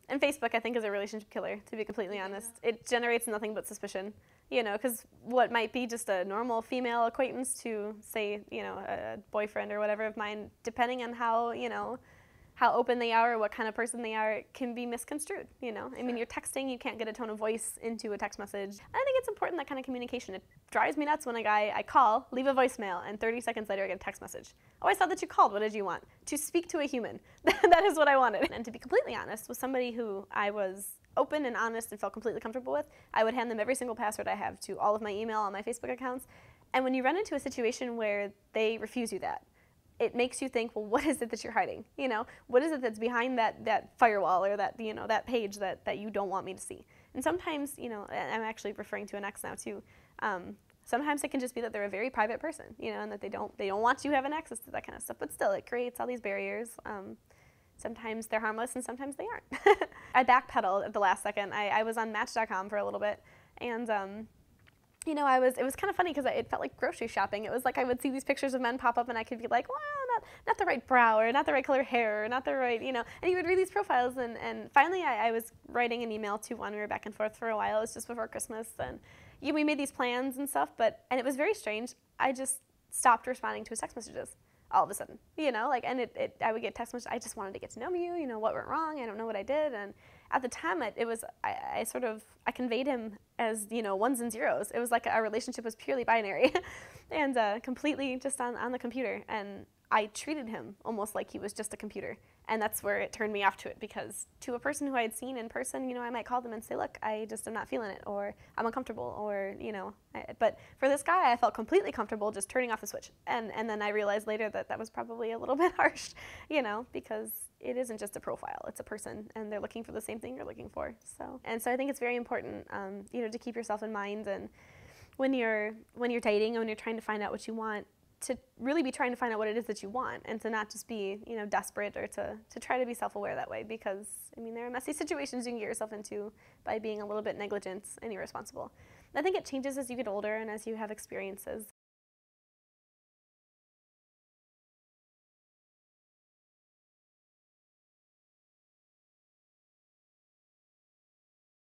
And Facebook, I think, is a relationship killer, to be completely honest. It generates nothing but suspicion, you know, because what might be just a normal female acquaintance to, say, you know, a boyfriend or whatever of mine, depending on how, you know, how open they are or what kind of person they are, it can be misconstrued, you know? I mean, you're texting, you can't get a tone of voice into a text message. And I think it's important, that kind of communication. It drives me nuts when I call, leave a voicemail, and 30 seconds later I get a text message. Oh, I saw that you called. What did you want? To speak to a human. That is what I wanted. And to be completely honest, with somebody who I was open and honest and felt completely comfortable with, I would hand them every single password I have to all of my email, all my Facebook accounts. And when you run into a situation where they refuse you that, it makes you think, well, what is it that you're hiding? You know, what is it that's behind that firewall or that, you know, that page that you don't want me to see? And sometimes, you know, and I'm actually referring to an ex now too. Sometimes it can just be that they're a very private person, you know, and that they don't want you having access to that kind of stuff. But still, it creates all these barriers. Sometimes they're harmless and sometimes they aren't. I backpedaled at the last second. I was on Match.com for a little bit, and you know, it was kind of funny because it felt like grocery shopping. It was like I would see these pictures of men pop up and I could be like, well, not the right brow or not the right color hair or not the right, you know, and you would read these profiles and finally I was writing an email to one. We were back and forth for a while. It was just before Christmas and we made these plans and stuff, and it was very strange. I just stopped responding to his text messages all of a sudden, you know, like, and I would get text messages, I just wanted to get to know you, you know, what went wrong, I don't know what I did, and at the time I conveyed him as, you know, ones and zeros. It was like our relationship was purely binary and completely just on the computer, and I treated him almost like he was just a computer. And that's where it turned me off to it, because to a person who I had seen in person, you know, I might call them and say, look, I just am not feeling it, or I'm uncomfortable, or, you know. But for this guy, I felt completely comfortable just turning off the switch. And then I realized later that was probably a little bit harsh, you know, because it isn't just a profile, it's a person, and they're looking for the same thing you're looking for. So I think it's very important, you know, to keep yourself in mind, and when you're dating and when you're trying to find out what you want, to really be trying to find out what it is that you want, and to not just be, you know, desperate, or to try to be self-aware that way, because, I mean, there are messy situations you can get yourself into by being a little bit negligent and irresponsible. And I think it changes as you get older and as you have experiences.